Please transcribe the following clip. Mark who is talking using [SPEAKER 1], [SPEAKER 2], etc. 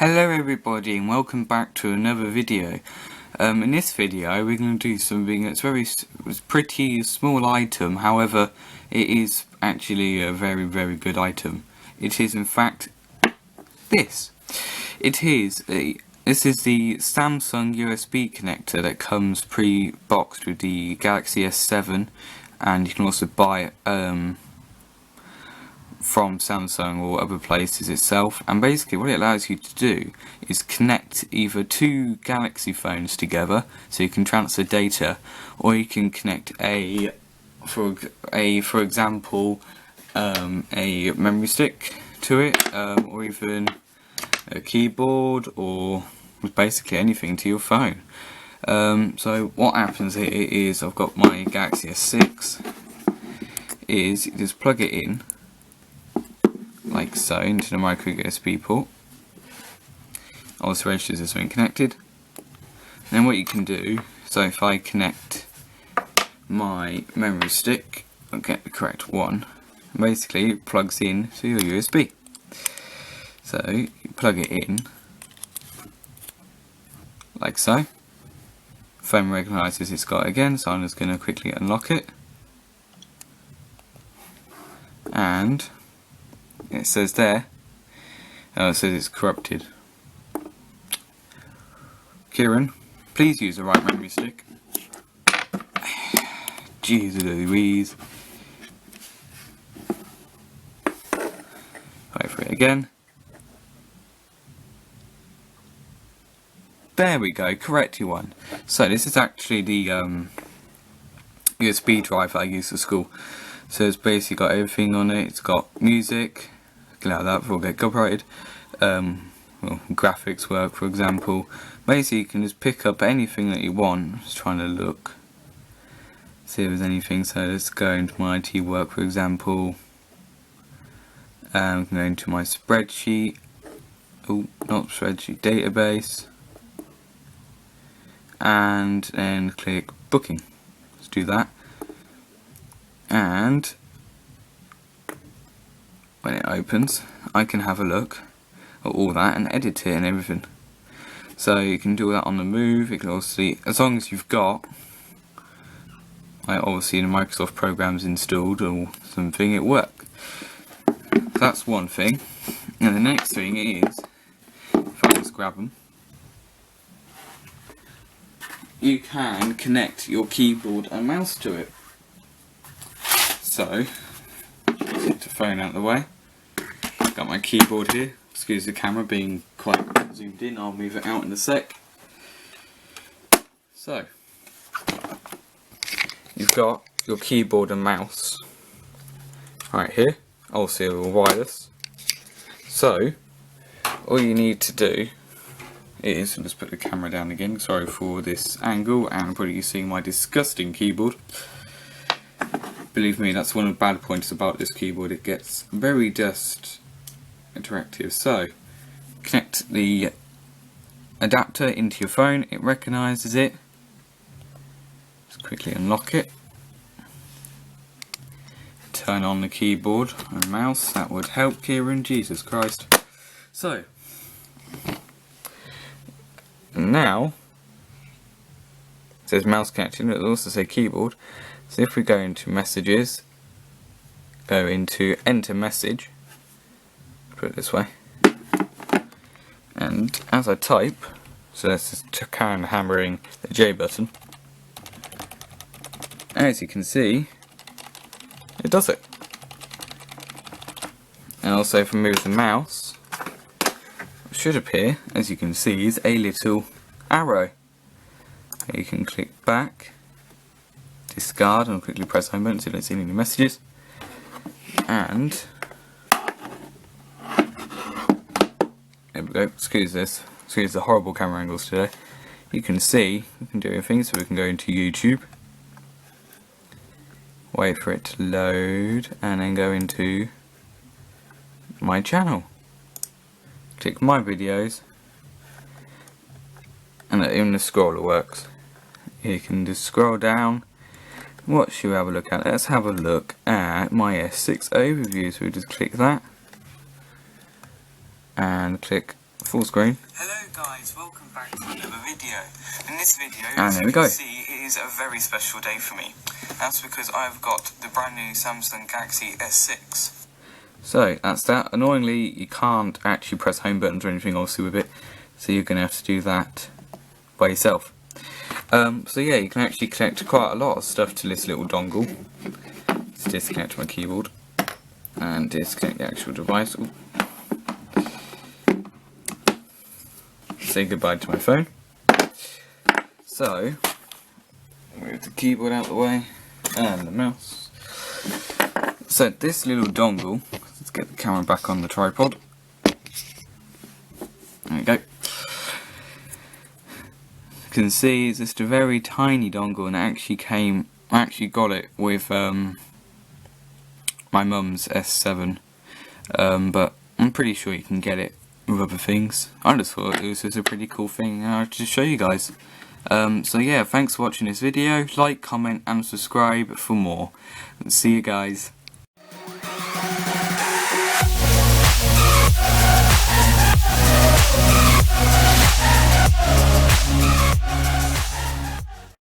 [SPEAKER 1] Hello everybody and welcome back to another video. In this video we're going to do something that's pretty small item, however it is actually a very good item. It is in fact this. This is the Samsung USB connector that comes pre-boxed with the Galaxy S7, and you can also buy it from Samsung or other places itself. And basically what it allows you to do is connect either two Galaxy phones together so you can transfer data, or you can connect for example a memory stick to it, or even a keyboard, or basically anything to your phone. So what happens here is I've got my Galaxy S6, is you just plug it in like so into the micro USB port. Also registers as being connected. And then what you can do, so if I connect my memory stick, I'll get the correct one. Basically it plugs in to your USB. So you plug it in like so. Phone recognises it's got it again, so I'm just going to quickly unlock it. And it says there, it says it's corrupted. Kieran, please use the right memory stick. Jesus Louise. Wait for it again. There we go, correct you one. So this is actually the USB drive that I use for school. So it's basically got everything on it. It's got music, get out of that before I get copyrighted. Graphics work, for example. Basically you can just pick up anything that you want. Just trying to look, see if there's anything. So let's go into my IT work, for example. I can go into my spreadsheet. Oh, not spreadsheet, database. And then click booking. Let's do that. And when it opens, I can have a look at all that and edit it and everything. So you can do that on the move. You can also see, as long as you've got, obviously the Microsoft programs installed or something, it works. That's one thing. And the next thing is, if I just grab them, you can connect your keyboard and mouse to it. So, get the phone out of the way. Got my keyboard here. Excuse the camera being quite zoomed in, I'll move it out in a sec. So, you've got your keyboard and mouse right here, also wireless. So, all you need to do is, I'll just put the camera down again, sorry for this angle, and probably seeing my disgusting keyboard. Believe me, that's one of the bad points about this keyboard, it gets very dust interactive. So, connect the adapter into your phone, it recognises it. Just quickly unlock it. Turn on the keyboard and mouse, that would help, Kieran, Jesus Christ. So, now, it says mouse connection, it'll also say keyboard. So if we go into messages, go into enter message, put it this way, and as I type, so let's just carry on hammering the J button, as you can see, it does it. And also if I move the mouse, what should appear, as you can see, is a little arrow. You can click back, discard, and quickly press home button so you don't see any messages. And there we go. Excuse the horrible camera angles today. You can see we can do everything, so we can go into YouTube, wait for it to load, and then go into my channel. Click my videos, and even the scroller works. You can just scroll down. What should we have a look at? Let's have a look at my S6 overview. So we just click that and click full screen.
[SPEAKER 2] Hello guys, welcome back to another video. In this video,
[SPEAKER 1] And there we go.
[SPEAKER 2] See, it is a very special day for me. That's because I've got the brand new Samsung Galaxy S6.
[SPEAKER 1] So that's that. Annoyingly, you can't actually press home buttons or anything obviously with it, so you're going to have to do that by yourself. So yeah, you can actually connect quite a lot of stuff to this little dongle. Let's disconnect my keyboard and disconnect the actual device. Ooh. Say goodbye to my phone. So, move the keyboard out of the way and the mouse. So this little dongle, let's get the camera back on the tripod. There we go. You can see it's just a very tiny dongle, and I actually got it with my mum's S7, but I'm pretty sure you can get it with other things. I just thought it was just a pretty cool thing to show you guys. So yeah, thanks for watching this video. Like, comment and subscribe for more. See you guys.